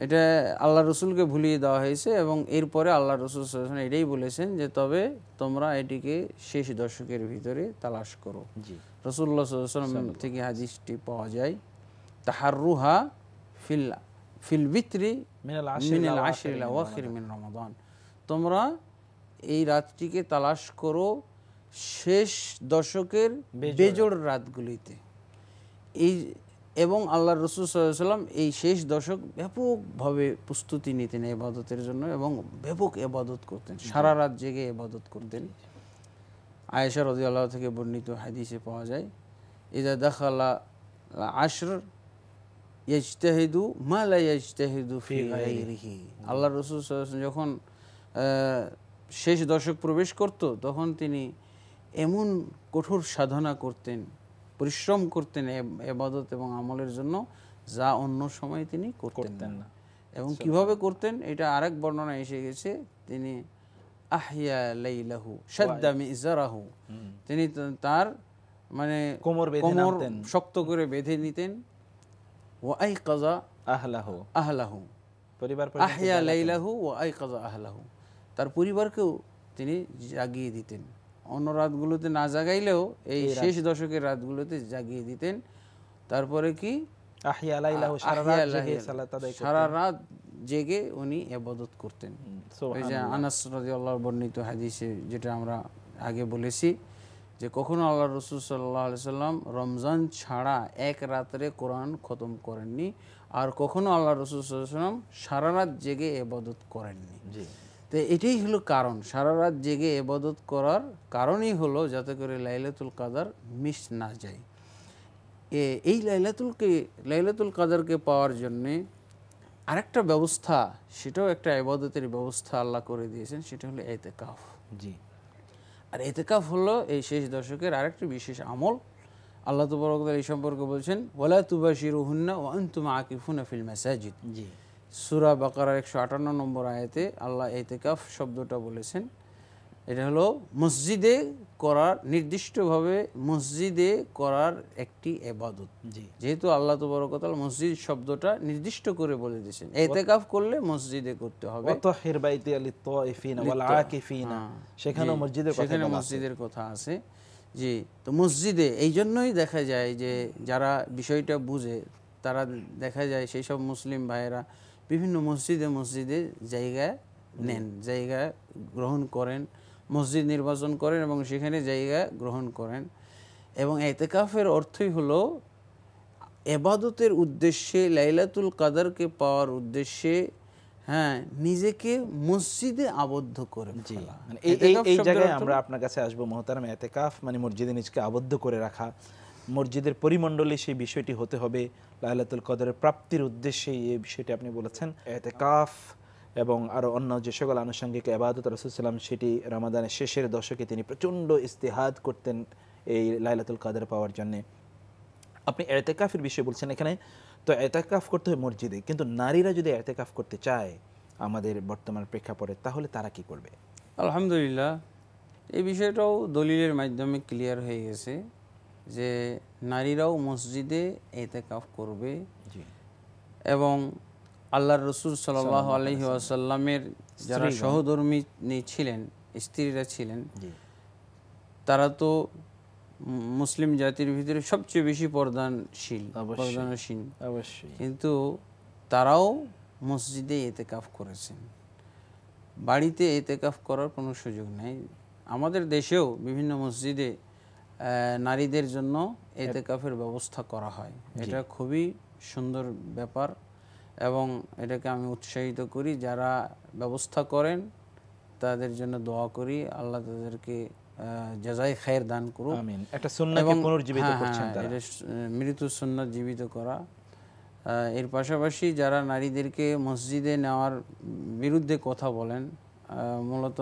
এটা আল্লাহ রসুলকে ভুলিয়ে দেওয়া হয়েছে। এবং এরপরে আল্লাহ রসুল সাল্লাল্লাহু আলাইহি ওয়াসাল্লাম এটাই বলেছেন যে তবে তোমরা এটিকে শেষ দশকের ভিতরে তালাশ করো। রাসূলুল্লাহ সাল্লাল্লাহু আলাইহি ওয়াসাল্লাম থেকে হাদিসটি পাওয়া যায়, তাহাররুহা ফিল বিত্রি মিনাল আশরিল আওয়াখির মিন রমাদান, তোমরা এই রাতটিকে তালাশ করো শেষ দশকের বেজোড় রাতগুলিতে। এই এবং আল্লাহ রসুল সাল্লাল্লাহু আলাইহি ওয়াসাল্লাম এই শেষ দশক ব্যাপকভাবে প্রস্তুতি নিতেন ইবাদতের জন্য, এবং ব্যাপক ইবাদত করতেন, সারা রাত জেগে ইবাদত করতেন। আয়েশা রাদিয়াল্লাহু থেকে বর্ণিত হাদিসে পাওয়া যায়, ইযা দাখালা আশর ইয়াজতাহিদু মা লা ইয়াজতাহিদু ফি গায়রিহি। আল্লাহ রাসূল সাল্লাল্লাহু আলাইহি ওয়াসাল্লাম যখন শেষ দশক প্রবেশ করত, তখন তিনি এমন কঠোর সাধনা করতেন, পরিশ্রম করতেন ইবাদত এবং আমলের জন্য, যা অন্য সময় তিনি করতেন না। এবং কিভাবে করতেন এটা আরেক বর্ণনা এসে গেছে, তিনি আহইয়া লাইলাহু শাদ্দা মিজারাহু, তিনি তার মানে কোমর শক্ত করে বেঁধে নিতেন। ওয়া আইকাযা আহলাহু, আহইয়া লাইলাহু ওয়া আইকাযা আহলাহু, তার পরিবারকেও তিনি জাগিয়ে দিতেন। অন্য রাতগুলোতে না জাগাইলেও এই শেষ দশকের রাতগুলোতে জাগিয়ে দিতেন। তারপরে কি সারা রাত জেগে উনি ইবাদত করতেন। এই যে আনাস রাদিয়াল্লাহু বর্ণিত হাদিসে যেটা আমরা আগে বলেছি, যে কখনো আল্লাহ রসুল সাল্লাল্লাহু আলাইহি সাল্লাম রমজান ছাড়া এক রাত্রে কোরআন খতম করেননি, আর কখনো আল্লাহ রসুল সাল্লাল্লাহু আলাইহি সাল্লাম সারা রাত জেগে ইবাদত করেননি। তো এটাই হলো কারণ, সারা রাত জেগে ইবাদত করার কারণই হলো যাতে করে লাইলাতুল কাদর মিস না যায়। এই লাইলাতুল কাদরকে পাওয়ার জন্যে আরেকটা ব্যবস্থা, সেটাও একটা ইবাদতের ব্যবস্থা আল্লাহ করে দিয়েছেন, সেটা হলো ইতিকাফ। আর ইতিকাফ হলো এই শেষ দশকের আরেকটি বিশেষ আমল। আল্লাহ তাবারক ওয়া তাআলা এই সম্পর্কে বলছেন, ওয়ালা তুবাশিরুহুন্না ওয়া আনতুম আকিফুনা ফিল মাসাজিদ। সূরা বাকারার 158 নম্বর আয়াতে আল্লাহ ইতিকাফ শব্দটা বলেছেন। এটা হলো মসজিদে করার, নির্দিষ্টভাবে মসজিদে করার একটি ইবাদত। যেহেতু আল্লাহ তাবারক ওয়া তাআলা মসজিদ শব্দটা নির্দিষ্ট করে বলে দিয়েছেন, ইতিকাফ করলে মসজিদে করতে হবে। ওয়াতাহির বাইতিয়া লিত-তাইফিনা ওয়াল আকিফিনা, সেখানে মসজিদের কথা আছে। জি, তো মসজিদে এই জন্যই দেখা যায় যে যারা বিষয়টা বুঝে তারা দেখা যায় সেই সব মুসলিম ভাইয়েরা বিভিন্ন মসজিদে জায়গা নেন, জায়গা গ্রহণ করেন, মসজিদ নির্বাচন করেন এবং সেখানে জায়গা গ্রহণ করেন। এবং ইতিকাফের অর্থই হলো ইবাদতের উদ্দেশ্যে, লাইলাতুল কাদরকে পাওয়ার উদ্দেশ্যে নিজেকে মসজিদে আবদ্ধ করে ফেলা। এই জায়গায় আমরা আপনার কাছে আসবো মুহতারাম। ইতিকাফ মানে মসজিদে নিজেকে আবদ্ধ করে রাখা, মসজিদের পরিমণ্ডলে সেই বিষয়টি হতে হবে লাইলাতুল কদরের প্রাপ্তির উদ্দেশ্যে, এই বিষয়টি আপনি বলেছেন। ইতিকাফ এবং আরও অন্য যে সকল আনুষঙ্গিক ইবাদত রাসূল সাল্লাল্লাহু আলাইহি ওয়াসাল্লাম, সেটি রমাদানের শেষের দশকে তিনি প্রচণ্ড ইজতিহাদ করতেন এই লাইলাতুল কদর পাওয়ার জন্যে। আপনি ইতিকাফের বিষয়ে বলছেন এখানে, তো ইতিকাফ করতে হয় মসজিদে, কিন্তু নারীরা যদি ইতিকাফ করতে চায় আমাদের বর্তমান প্রেক্ষাপটে, তাহলে তারা কি করবে? আলহামদুলিল্লাহ, এই বিষয়টাও দলিলের মাধ্যমে ক্লিয়ার হয়ে গেছে যে নারীরাও মসজিদে ইতিকাফ করবে। এবং আল্লাহর রাসূল সাল্লাল্লাহু আলাইহি ওয়াসাল্লামের যারা সহধর্মী ছিলেন, স্ত্রীরা ছিলেন, তারা তো মুসলিম জাতির ভিতরে সবচেয়ে বেশি পর্দানশীল, অবশ্যই, কিন্তু তারাও মসজিদে ইতিকাফ করেছেন। বাড়িতে ইতিকাফ করার কোনো সুযোগ নেই। আমাদের দেশেও বিভিন্ন মসজিদে নারীদের জন্য ইতিকাফের ব্যবস্থা করা হয়। এটা খুবই সুন্দর ব্যাপার এবং এটাকে আমি উৎসাহিত করি। যারা ব্যবস্থা করেন তাদের জন্য দোয়া করি, আল্লাহ তাদেরকে জাযায়ে খায়ের দান করুন। আমিন। একটা সুন্নাহকে পুনর্জীবিত করছেন তারা, এটা মৃত্যু সুন্নাত জীবিত করা। এর পাশাপাশি যারা নারীদেরকে মসজিদে নেওয়ার বিরুদ্ধে কথা বলেন, মূলত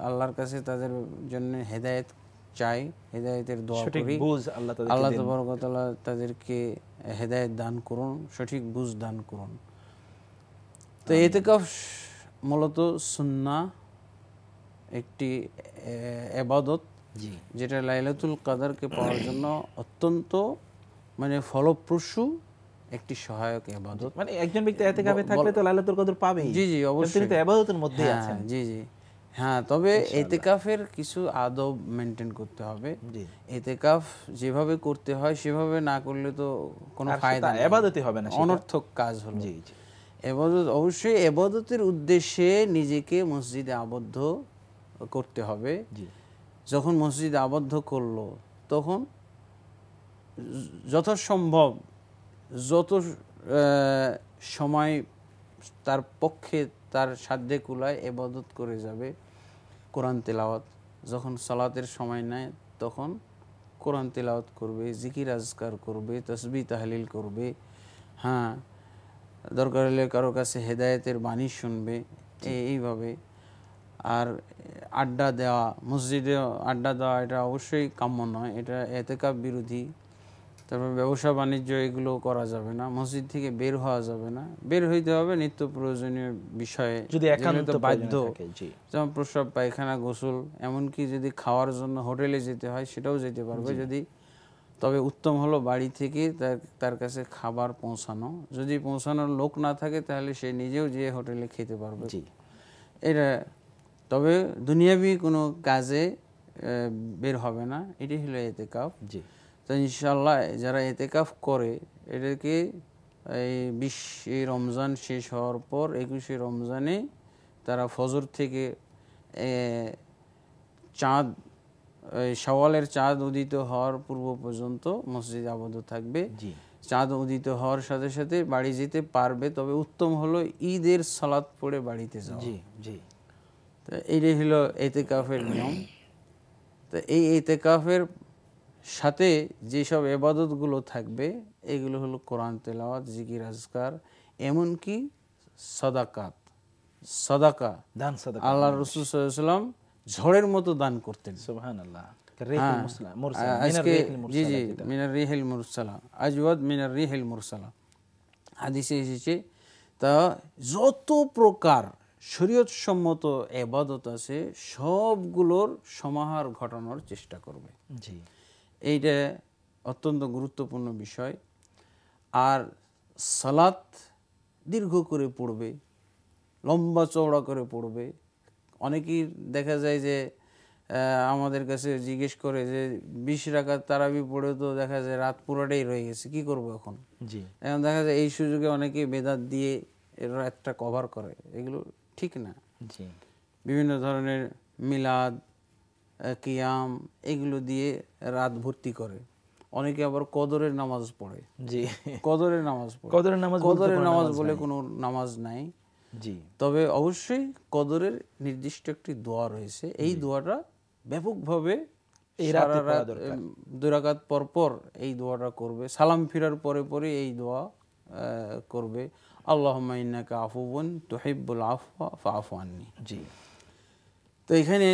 আল্লাহর কাছে তাদের জন্য হেদায়েত চাই, হেদায়েতের দোয়া সঠিক করি। বুঝ আল্লাহ তাদেরকে আল্লাহ দিন। তাবারক ওয়া তাআলা তাদেরকে হেদায়েত দান করুন, সঠিক বুঝ দান করুন। তো ইতিকাফ মূলত সুন্নাহ, একটি ইবাদত, জি যেটা লাইলাতুল কদরকে পাওয়ার জন্য অত্যন্ত মানে ফলপ্রসূ একটি সহায়ক ইবাদত। মানে একজন ব্যক্তি ইতিকাফে থাকলে তো লাইলাতুল কদর পাবেই। জি জি অবশ্যই, তিনি তো ইবাদতের মধ্যেই হ্যাঁ, আছেন। জি জি হ্যাঁ, তবে ইতিকাফের কিছু আদব মেনটেন করতে হবে। জি ইতিকাফ যেভাবে করতে হয় সেভাবে না করলে তো কোনো আর ফায়দা সেটা নেই, ইবাদতই হবে না, সেটা অনর্থক কাজ হলো। জি জি ইবাদত অবশ্যই ইবাদতের উদ্দেশ্যে নিজেকে মসজিদে আবদ্ধ করতে হবে। জি যখন মসজিদে আবদ্ধ করলো তখন যথাসম্ভব যত সময় তার পক্ষে তার সাধ্যে কুলায় ইবাদত করে যাবে। কোরআন তেলাওয়াত, যখন সালাতের সময় নেয় তখন কোরআন তেলাওয়াত করবে, জিকির আজকার করবে, তাসবিহ তাহলিল করবে। হ্যাঁ, দরকার হলে কারো কাছে হেদায়েতের বাণী শুনবে, এইভাবে। আর আড্ডা দেওয়া, মসজিদে আড্ডা দেওয়া এটা অবশ্যই কাম্য নয়, এটা ইতিকাফ বিরোধী। তারপর ব্যবসা বাণিজ্য এগুলো করা যাবে না, মসজিদ থেকে বের হওয়া যাবে না। বের হইতে হবে নিত্য প্রয়োজনীয় বিষয়ে, যদি একান্ত বাধ্য, থাকে। জি যেমন প্রস্রাব, পায়খানা, গোসল, এমনকি যদি খাওয়ার জন্য হোটেলে যেতে হয় সেটাও যেতে পারবে যদি। তবে উত্তম হলো বাড়ি থেকে তার কাছে খাবার পৌঁছানো। যদি পৌঁছানোর লোক না থাকে তাহলে সে নিজেও যেয়ে হোটেলে খেতে পারবে। জি এটা, তবে দুনিয়াবি কোনো কাজে বের হবে না, এটি হলো ইতিকাফ। জি তো ইনশাআল্লাহ যারা ইতিকাফ করে এটাকে এই 20 রমজান শেষ হওয়ার পর 21 রমজানে তারা ফজর থেকে চাঁদ, শাওয়ালের চাঁদ উদিত হওয়ার পূর্ব পর্যন্ত মসজিদে আবদ্ধ থাকবে। জি চাঁদ উদিত হওয়ার সাথে সাথে বাড়ি যেতে পারবে, তবে উত্তম হলো ঈদের সালাত পড়ে বাড়িতে যাওয়া। জি জি তো এইটাই হলো ইতিকাফের নিয়ম। তো এই ইতিকাফের সাথে যেসব ইবাদতগুলো থাকবে এগুলো হলো কোরআন তেলাওয়াত, জিকির আজকার, এমনকি সাদাকাত। সাদাকা, দান সাদাকা আল্লাহ রাসূল সাল্লাল্লাহু আলাইহি ওয়াসাল্লাম ঝড়ের মতো দান করতেন। সুবহানাল্লাহ। আজকে জি জি মিনার রিহিল মুরসালা, আজওয়াদ মিনার রিহিল মুরসালা হাদিসে এসেছে। তা যত প্রকার শরীয়ত সম্মত ইবাদত আছে সবগুলোর সমাহার ঘটানোর চেষ্টা করবে। জি এইটা অত্যন্ত গুরুত্বপূর্ণ বিষয়। আর সালাত দীর্ঘ করে পড়বে, লম্বা চওড়া করে পড়বে। অনেকেই দেখা যায় যে আমাদের কাছে জিজ্ঞেস করে যে 20 রাকাত তারাবি পড়ে তো দেখা যায় রাত পুরোটাই রয়ে গেছে, কি করব এখন? জি এখন দেখা যায় এই সুযোগে অনেকে বেদাত দিয়ে এর একটা কভার করে, এগুলো ঠিক না। জি বিভিন্ন ধরনের মিলাদ, কিয়াম এগুলো দিয়ে রাত ভর্তি করে। অনেকে আবার কদরের নামাজ পড়ে। জি কদরের নামাজ পড়ে, কদরের নামাজ বলতে কদরের কোনো নামাজ নামাজ বলে নাই। কোনো নামাজ নাই। জি তবে অবশ্যই কদরের নির্দিষ্ট একটি দোয়া রয়েছে, এই দোয়াটা ব্যাপকভাবে এই রাতে সারা পড়া রাত দরকার। 2 রাকাত পর পর এই দোয়াটা করবে, সালাম ফিরার পরে পরে এই দোয়া করবে, আল্লাহুম্মা ইন্নাকা আফুউন তুহিব্বুল আফওয়া ফাআফু আন্নি। জি তো এখানে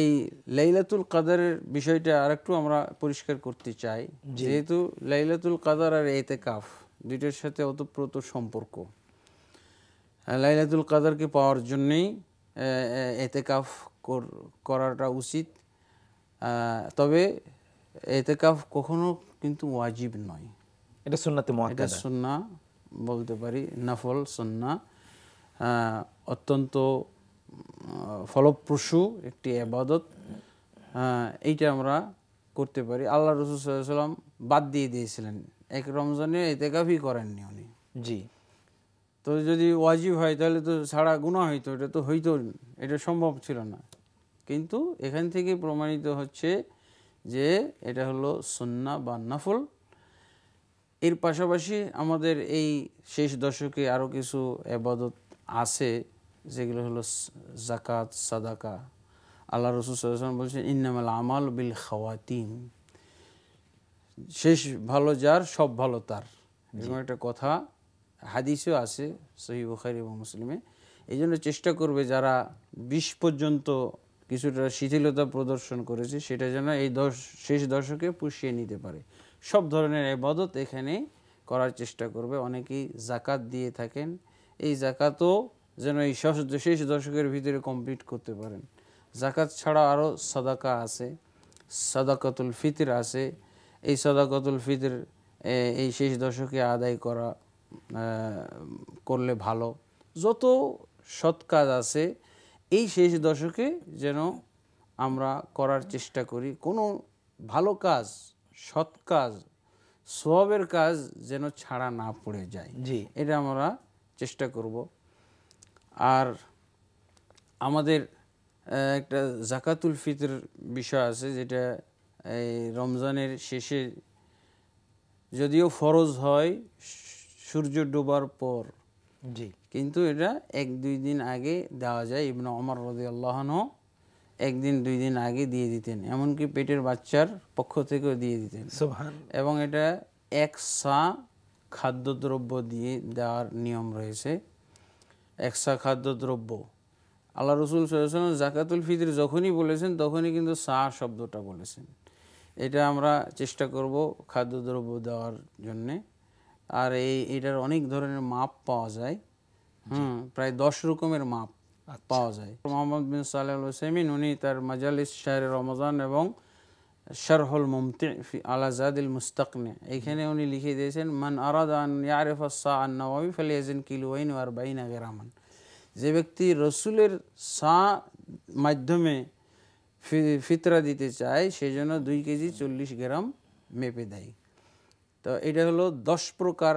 এই লাইলাতুল কদরের বিষয়টা আরেকটু আমরা পরিষ্কার করতে চাই। যেহেতু লাইলাতুল কদর আর ইতিকাফ দুইটার সাথে ওতপ্রোত সম্পর্ক, লাইলাতুল কদরকে পাওয়ার জন্যই ইতিকাফ করাটা উচিত। তবে ইতিকাফ কখনো কিন্তু ওয়াজিব নয়, এটা সুন্নাতে এটা মুআক্কাদা। সুন্নাহ বলতে পারি, নফল সুন্নাহ, অত্যন্ত ফলপ্রসূ একটি ইবাদত। এইটা আমরা করতে পারি। আল্লাহ রাসূল সাল্লাল্লাহু আলাইহি ওয়াসাল্লাম বাদ দিয়ে দিয়েছিলেন, এক রমজানে ইতিকাফই করেননি উনি। জি তো যদি ওয়াজিব হয় তাহলে তো ছাড়া গুনাহ হইতো, এটা তো হইতো, এটা সম্ভব ছিল না। কিন্তু এখান থেকে প্রমাণিত হচ্ছে যে এটা হলো সুন্নাহ বা নফল। এর পাশাপাশি আমাদের এই শেষ দশকে আরও কিছু ইবাদত আছে যেগুলো হলো যাকাত, সাদাকা। আল্লাহ রাসূল সাল্লাল্লাহু আলাইহি ওয়াসাল্লাম বলছেন ইন্নামাল আমাল বিল খাওয়াতিম, শেষ ভালো যার সব ভালো তার। এরকম একটা কথা হাদিসেও আছে সহিহ বুখারী এবং মুসলিমে। এই জন্য চেষ্টা করবে যারা 20 পর্যন্ত কিছুটা শিথিলতা প্রদর্শন করেছে সেটা যেন এই শেষ দশকে পুষিয়ে নিতে পারে। সব ধরনের ইবাদত এখানে করার চেষ্টা করবে। অনেকেই জাকাত দিয়ে থাকেন, এই জাকাতও যেন এই শেষ দশকের ভিতরে কমপ্লিট করতে পারেন। জাকাত ছাড়া আরও সাদাকা আছে, সাদাকাতুল ফিতর আছে। এই সাদাকাতুল ফিতর এই শেষ দশকে আদায় করলে ভালো। যত সৎ কাজ আছে এই শেষ দশকে যেন আমরা করার চেষ্টা করি। কোনো ভালো কাজ, সৎ কাজ, সওয়াবের কাজ যেন ছাড়া না পড়ে যায়, জি, এটা আমরা চেষ্টা করব। আর আমাদের একটা জাকাতুল ফিতর বিষয় আছে, যেটা এই রমজানের শেষে যদিও ফরজ হয় সূর্য ডোবার পর, জি, কিন্তু এটা 1-2 দিন আগে দেওয়া যায়। ইবনে ওমর রাদিয়াল্লাহু আনহু 1-2 দিন আগে দিয়ে দিতেন, এমনকি পেটের বাচ্চার পক্ষ থেকেও দিয়ে দিতেন। সুবহানাল্লাহ। এবং এটা 1 সা খাদ্যদ্রব্য দিয়ে দেওয়ার নিয়ম রয়েছে। 1 সা খাদ্যদ্রব্য আল্লাহ রসুল সাল্লাল্লাহু আলাইহি ওয়াসাল্লাম জাকাতুল ফিতর যখনই বলেছেন তখনই কিন্তু সা শব্দটা বলেছেন। এটা আমরা চেষ্টা করব খাদ্যদ্রব্য দেওয়ার জন্যে। আর এটার অনেক ধরনের মাপ পাওয়া যায়, প্রায় 10 রকমের মাপ পাওয়া যায়। মোহাম্মদ বিন সালেহ আল উসাইমিন উনি তার মাজালিস শাহরে রমজান এবং শারহুল মুমতি ফি আলা জাদিল মুস্তাকনি এখানে উনি লিখে দিয়েছেন, মান আরাদা আন ইয়ারিফা সা আন নওয়াবি ফালিয়াজিন কিলোয়াইন ওয়া 40 গ্রামান। যে ব্যক্তি রসুলের সা মাধ্যমে ফিতরা দিতে চায় সেই জন্য 2 কেজি 40 গ্রাম মেপে দেয়। তো এটা হলো 10 প্রকার,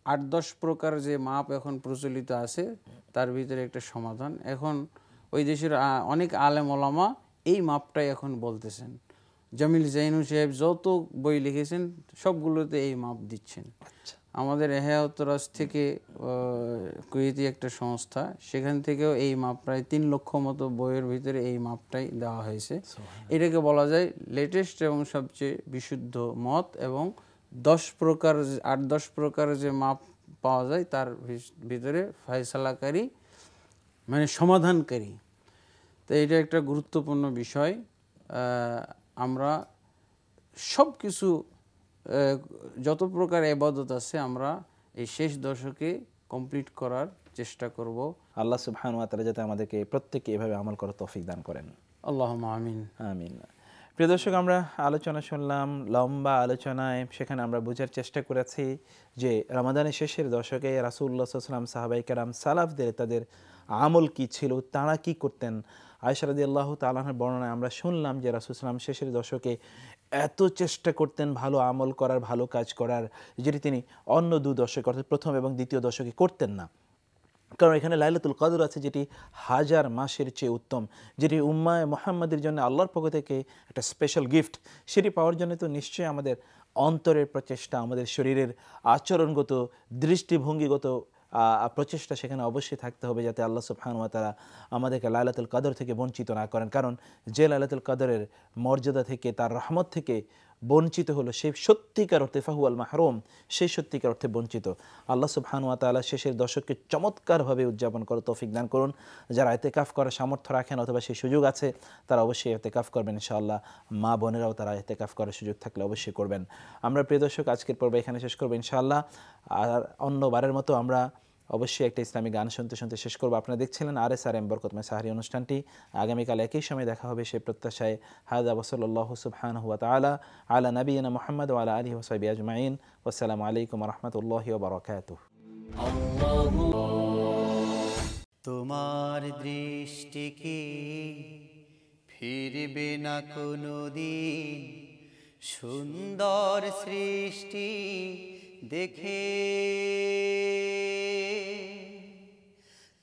8-10 প্রকার যে মাপ এখন প্রচলিত আছে তার ভিতরে একটা সমাধান। এখন ওই দেশের অনেক আলেম ওলামা এই মাপটাই এখন বলতেছেন। জামিল জাইনু সাহেব যত বই লিখেছেন সবগুলোতে এই মাপ দিচ্ছেন। আমাদের এহায়াতরাজ থেকে কুয়েতি একটা সংস্থা, সেখান থেকেও এই মাপ প্রায় 3 লক্ষ মতো বইয়ের ভিতরে এই মাপটাই দেওয়া হয়েছে। এটাকে বলা যায় লেটেস্ট এবং সবচেয়ে বিশুদ্ধ মত। এবং 8-10 প্রকার যে মাপ পাওয়া যায় তার ভিতরে ফয়সালাকারী মানে সমাধানকারী। তো এটা একটা গুরুত্বপূর্ণ বিষয়। আমরা সব কিছু যত প্রকার ইবাদত আছে আমরা এই শেষ দশকে কমপ্লিট করার চেষ্টা করব। আল্লাহ সুবহানাহু ওয়া তাআলা যাতে আমাদেরকে প্রত্যেককে এভাবে আমল করার তৌফিক দান করেন। আল্লাহুম্মা আমিন। আমিন। প্রিয় দর্শক, আমরা আলোচনা শুনলাম, লম্বা আলোচনায় সেখানে আমরা বোঝার চেষ্টা করেছি যে রমাদানের শেষের দশকে রাসূলুল্লাহ সাল্লাল্লাহু আলাইহি ওয়াসাল্লাম, সাহাবায়ে কেরাম, সালাফদের তাদের আমল কি ছিল, তারা কি করতেন। আয়েশা রাদিয়াল্লাহু তাআলা আনহার বর্ণনায় আমরা শুনলাম যে রাসূল সাল্লাল্লাহু আলাইহি ওয়াসাল্লাম শেষের দশকে এত চেষ্টা করতেন ভালো আমল করার, ভালো কাজ করার, যেটি তিনি অন্য 2 দশকে অর্থাৎ প্রথম এবং দ্বিতীয় দশকে করতেন না। কারণ এখানে লাইলাতুল কদর আছে যেটি 1000 মাসের চেয়ে উত্তম, যেটি উম্মায়ে মুহাম্মাদের জন্য আল্লাহর পক্ষ থেকে একটা স্পেশাল গিফট। সেটি পাওয়ার জন্য তো নিশ্চয়ই আমাদের অন্তরের প্রচেষ্টা, আমাদের শরীরের আচরণগত, দৃষ্টিভঙ্গিগত প্রচেষ্টা সেখানে অবশ্যই থাকতে হবে, যাতে আল্লাহ সুবহানাহু ওয়া তাআলা আমাদেরকে লাইলাতুল কদর থেকে বঞ্চিত না করেন। কারণ যে লাইলাতুল কদরের মর্যাদা থেকে, তার রহমত থেকে বঞ্চিত হলো, সেই সত্যিকার অর্থে ফাহুয়াল মাহরুম, সেই সত্যিকার অর্থে বঞ্চিত। আল্লাহ সুবহানাহু ওয়া তাআলা শেষের দশককে চমৎকারভাবে উদযাপন করার তৌফিক দান করুন। যারা ইতিকাফ করার সামর্থ্য রাখেন অথবা সেই সুযোগ আছে তারা অবশ্যই ইতিকাফ করবেন ইনশাআল্লাহ। মা বোনেরাও তারা ইতিকাফ করার সুযোগ থাকলে অবশ্যই করবেন। আমরা প্রিয় দর্শক আজকের পর্ব এখানে শেষ করব ইনশাআল্লাহ। আর অন্যবারের মতো আমরা অবশ্যই একটা ইসলামী গান শুনতে শুনতে শেষ করবো। আপনারা দেখছিলেন RSRM বরকতময় সাহারি অনুষ্ঠানটি। আগামীকাল একই সময় দেখা হবে সেই প্রত্যাশায়। হাযা ওয়া সাল্লাল্লাহু সুবহানাহু ওয়া তাআলা আলা নাবিয়িনা মুহাম্মদ ওয়া আলা আলিহি ওয়া সাহবিহি আজমাইন। ওয়াসসালামু আলাইকুম ওয়া রাহমাতুল্লাহি ওয়া বারাকাতুহু। তোমার দৃষ্টি কি ফিরবে না কোনোদিন, সুন্দর সৃষ্টি দেখে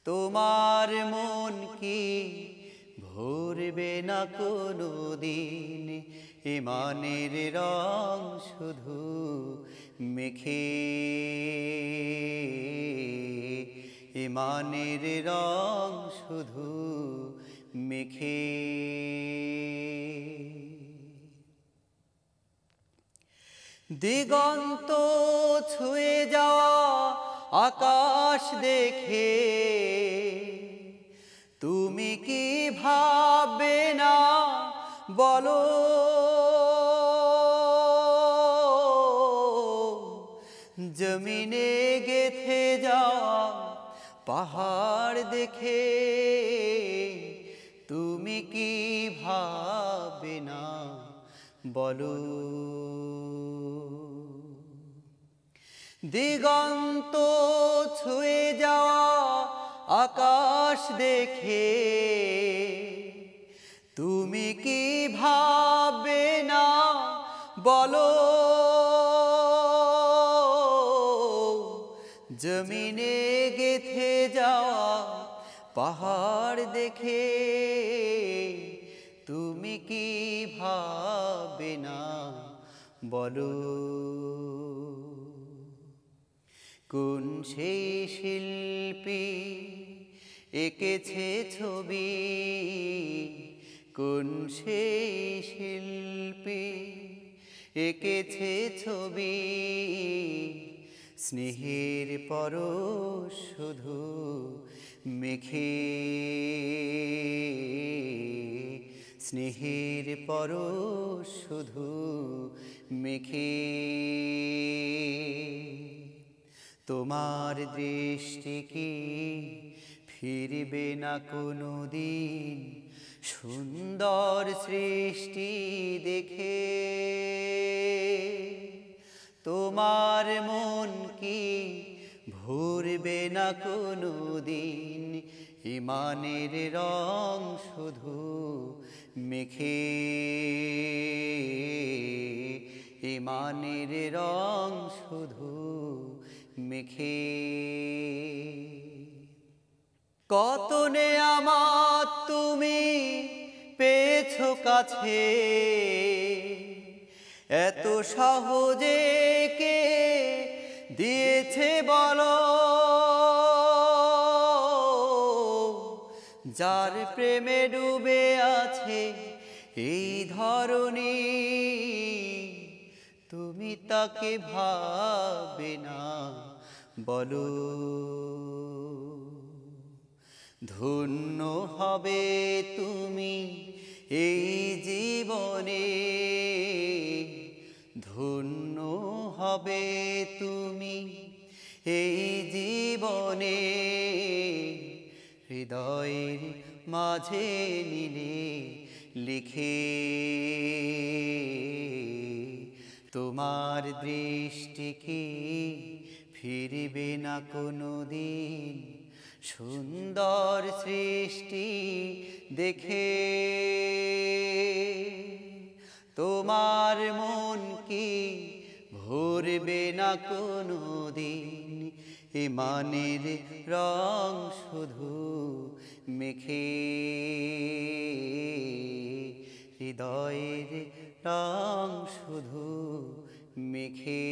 তোমার মন কি ভরবে না কোনোদিন, ইমানের রং শুধু মেখে, ইমানের রং শুধু মেখে। দিগন্ত ছুঁয়ে যাওয়া আকাশ দেখে তুমি কি ভাববে না বলো, জমিনে গেথে যাওয়া পাহাড় দেখে তুমি কি ভাববে না বলো। দিগন্ত ছুঁয়ে যাওয়া আকাশ দেখে তুমি কি ভাববে না বলো, জমিনে গেথে যাওয়া পাহাড় দেখে তুমি কি ভাববে না বলো। কোন সেই শিল্পী এঁকেছে ছবি, কোন সেই শিল্পী এঁকেছে ছবি, স্নেহের পরশ শুধু মেখে, স্নেহের পরশ শুধু মেখে। তোমার দৃষ্টি কি ফিরবে না কোনো দিন সুন্দর সৃষ্টি দেখে, তোমার মন কি ভরবে না কোনো দিন ইমানের রং শুধু মেখে, ইমানের রং শুধু মেখে। কত নেয়ামত তুমি পেয়েছো কাছে, এত সহজে কে দিয়েছে বলো, যার প্রেমে ডুবে আছে এই ধরনী, তুমি তাকে ভাববে না বলো। ধন্য হবে তুমি এই জীবনে, ধন্য হবে তুমি এই জীবনে, হৃদয়ের মাঝে নিলে লিখে। তোমার দৃষ্টি কি ফিরবে না কোনো দিন সুন্দর সৃষ্টি দেখে, তোমার মন কি ভরবে না কোনো দিন ইমানের রং শুধু মেখে, হৃদয়ের রং শুধু মেখে।